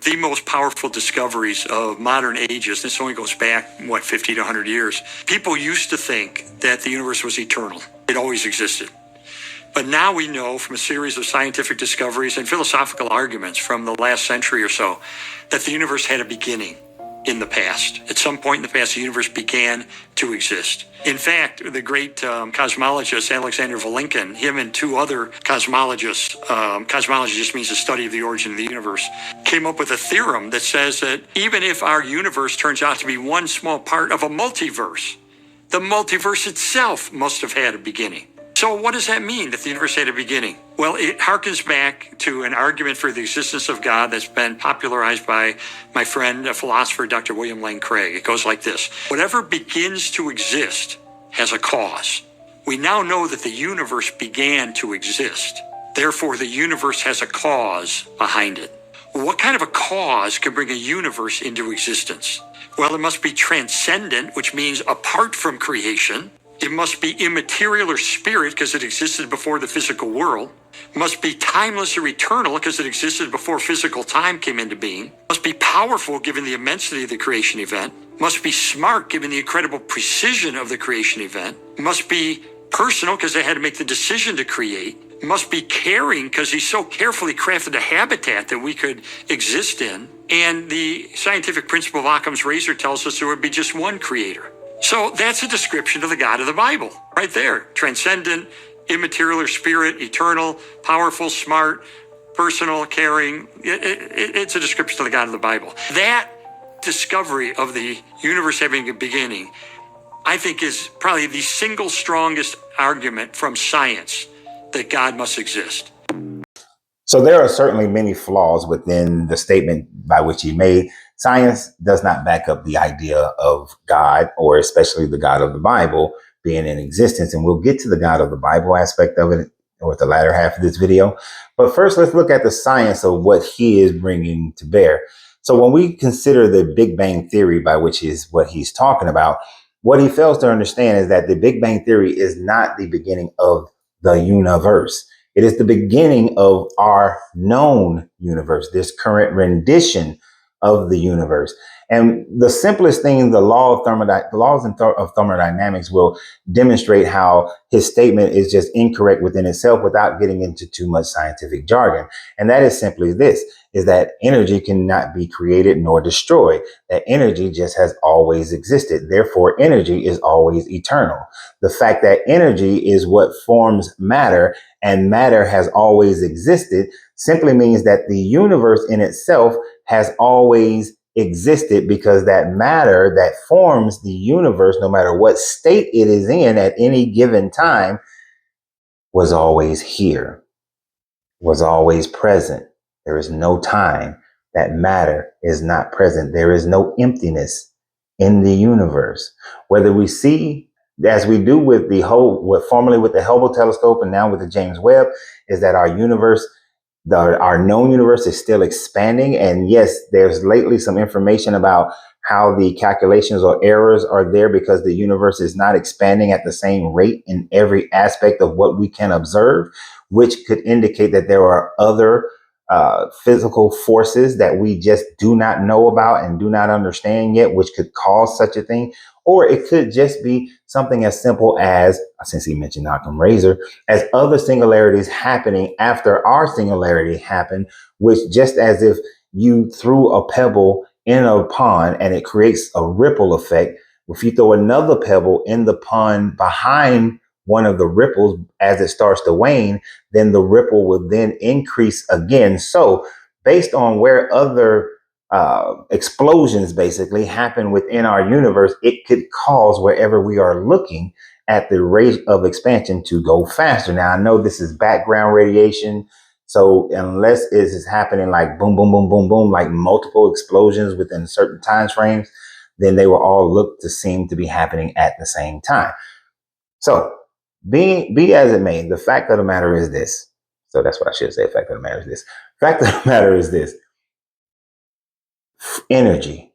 the most powerful discoveries of modern ages. This only goes back, 50 to 100 years. People used to think that the universe was eternal. It always existed. But now we know from a series of scientific discoveries and philosophical arguments from the last century or so that the universe had a beginning in the past. At some point in the past, the universe began to exist. In fact, the great cosmologist Alexander Vilenkin, him and two other cosmologists, cosmology just means the study of the origin of the universe, came up with a theorem that says that even if our universe turns out to be one small part of a multiverse, the multiverse itself must have had a beginning. So what does that mean, that the universe had a beginning? Well, it harkens back to an argument for the existence of God that's been popularized by my friend, a philosopher, Dr. William Lane Craig. It goes like this. Whatever begins to exist has a cause. We now know that the universe began to exist. Therefore, the universe has a cause behind it. Well, what kind of a cause can bring a universe into existence? Well, it must be transcendent, which means apart from creation. It must be immaterial or spirit because it existed before the physical world. It must be timeless or eternal because it existed before physical time came into being. It must be powerful given the immensity of the creation event. It must be smart given the incredible precision of the creation event. It must be personal because they had to make the decision to create. It must be caring because he so carefully crafted a habitat that we could exist in. And the scientific principle of Occam's razor tells us there would be just one creator. So that's a description of the God of the Bible, right there. Transcendent, immaterial or spirit, eternal, powerful, smart, personal, caring. It's a description of the God of the Bible. That discovery of the universe having a beginning, I think, is probably the single strongest argument from science that God must exist. So there are certainly many flaws within the statement by which he made. Science does not back up the idea of God, or especially the God of the Bible, being in existence. And we'll get to the God of the Bible aspect of it, or the latter half of this video. But first, let's look at the science of what he is bringing to bear. So when we consider the Big Bang Theory, by which is what he's talking about, what he fails to understand is that the Big Bang Theory is not the beginning of the universe. It is the beginning of our known universe, this current rendition of the universe. And the simplest thing, the laws of thermodynamics will demonstrate how his statement is just incorrect within itself without getting into too much scientific jargon. And that is simply this, is that energy cannot be created nor destroyed. That energy just has always existed. Therefore, energy is always eternal. The fact that energy is what forms matter and matter has always existed simply means that the universe in itself has always existed, because that matter that forms the universe, no matter what state it is in at any given time, was always here, was always present. There is no time that matter is not present. There is no emptiness in the universe. Whether we see, as we do with formerly with the Hubble telescope and now with the James Webb, is that our universe, our known universe, is still expanding. And yes, there's lately some information about how the calculations or errors are there because the universe is not expanding at the same rate in every aspect of what we can observe, which could indicate that there are other physical forces that we just do not know about and do not understand yet, which could cause such a thing. Or it could just be something as simple as, since he mentioned Occam razor, as other singularities happening after our singularity happened, which just as if you threw a pebble in a pond and it creates a ripple effect, if you throw another pebble in the pond behind one of the ripples as it starts to wane, then the ripple will then increase again. So based on where other explosions basically happen within our universe, it could cause wherever we are looking at the rate of expansion to go faster. Now, I know this is background radiation, so unless it is happening like boom, boom, boom, boom, boom, like multiple explosions within certain time frames, then they will all look to seem to be happening at the same time. So be as it may, the fact of the matter is this. So that's what I should say. The fact of the matter is this. Fact of the matter is this. Energy,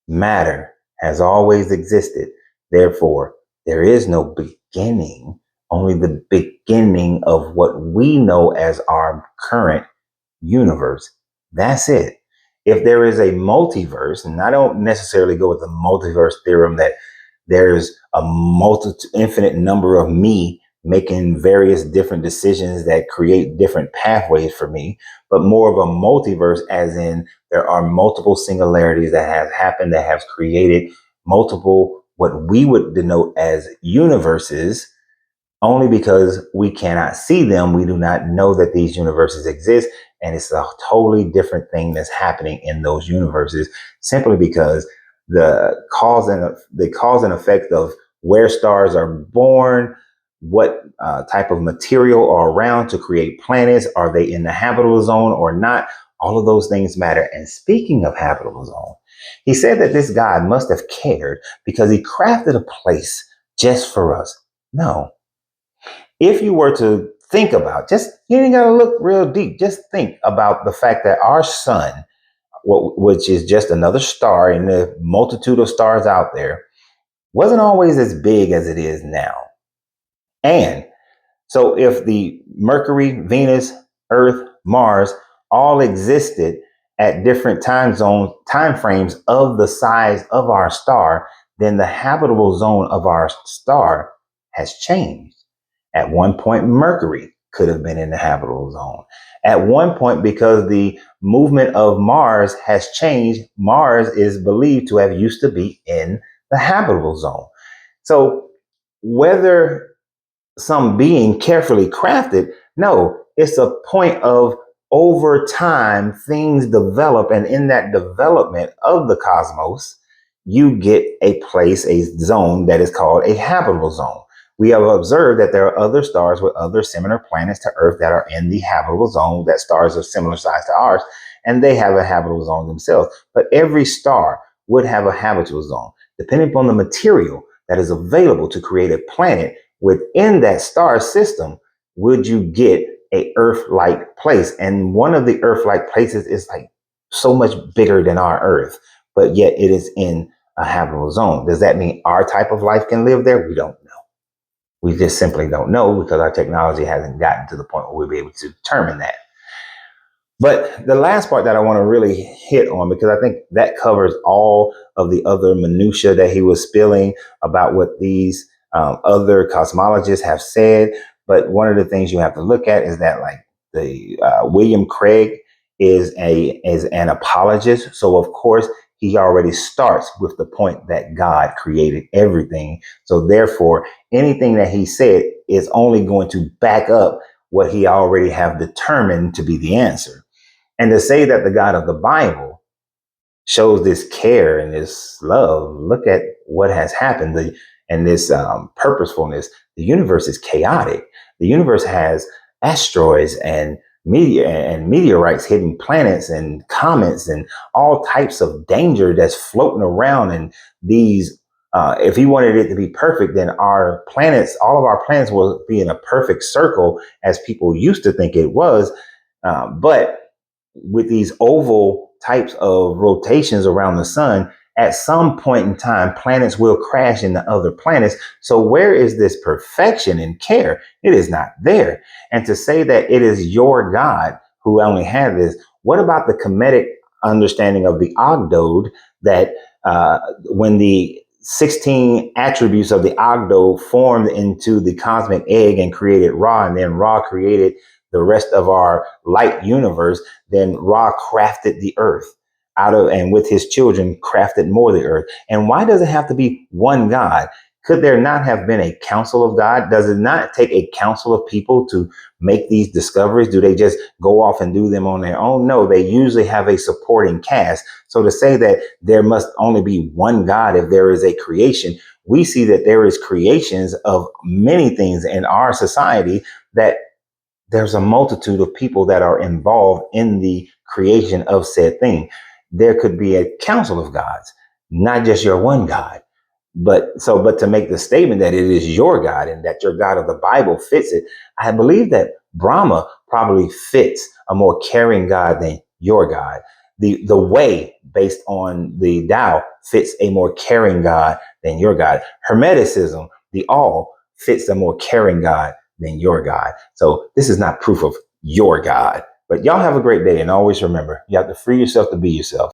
matter has always existed. Therefore, there is no beginning, only the beginning of what we know as our current universe. That's it. if there is a multiverse, and I don't necessarily go with the multiverse theorem that there's a infinite number of me making various different decisions that create different pathways for me, but more of a multiverse, as in there are multiple singularities that have happened that have created multiple, what we would denote as universes. Only because we cannot see them, we do not know that these universes exist. And it's a totally different thing that's happening in those universes, simply because the cause and effect of where stars are born, what type of material are around to create planets, are they in the habitable zone or not? All of those things matter. And speaking of habitable zone, he said that this God must have cared because he crafted a place just for us. No, if you were to think about, just, you ain't got to look real deep, just think about the fact that our sun, which is just another star in the multitude of stars out there, wasn't always as big as it is now. And so if the Mercury, Venus, Earth, Mars all existed at different time frames of the size of our star, then the habitable zone of our star has changed. At one point, Mercury could have been in the habitable zone. At one point, because the movement of Mars has changed, Mars is believed to have used to be in the habitable zone. So whether some being carefully crafted, no, it's a point of over time, things develop. And in that development of the cosmos, you get a place, a zone that is called a habitable zone. We have observed that there are other stars with other similar planets to Earth that are in the habitable zone, that stars of similar size to ours, and they have a habitable zone themselves. But every star would have a habitable zone, depending upon the material that is available to create a planet within that star system. Would you get a Earth-like place? And one of the Earth-like places is like so much bigger than our Earth, but yet it is in a habitable zone. Does that mean our type of life can live there? We don't know. We just simply don't know because our technology hasn't gotten to the point where we'll be able to determine that. But the last part that I want to really hit on, because I think that covers all of the other minutia that he was spilling about what these other cosmologists have said. But one of the things you have to look at is that, like, the William Craig is an apologist. So of course he already starts with the point that God created everything. So therefore, anything that he said is only going to back up what he already have determined to be the answer. And to say that the God of the Bible shows this care and this love, look at what has happened, and this purposefulness. The universe is chaotic. The universe has asteroids and meteorites hitting planets and comets and all types of danger that's floating around. And these, if he wanted it to be perfect, then our planets, all of our planets, will be in a perfect circle as people used to think it was. But with these oval types of rotations around the sun, at some point in time, planets will crash into other planets. So where is this perfection and care? It is not there. And to say that it is your God who only had this, what about the Kemetic understanding of the Ogdode, that when the 16 attributes of the Ogdode formed into the cosmic egg and created Ra, and then Ra created the rest of our light universe, then Ra crafted the earth out of, and with his children crafted more the earth. And why does it have to be one God? Could there not have been a council of God? Does it not take a council of people to make these discoveries? Do they just go off and do them on their own? No, they usually have a supporting cast. So to say that there must only be one God if there is a creation, we see that there is creations of many things in our society, that there's a multitude of people that are involved in the creation of said thing. There could be a council of gods, not just your one God. But to make the statement that it is your God and that your God of the Bible fits it, I believe that Brahma probably fits a more caring God than your God. The way, based on the Tao, fits a more caring God than your God. Hermeticism, the all, fits a more caring God than your God. So this is not proof of your God. But y'all have a great day. And always remember, you have to free yourself to be yourself.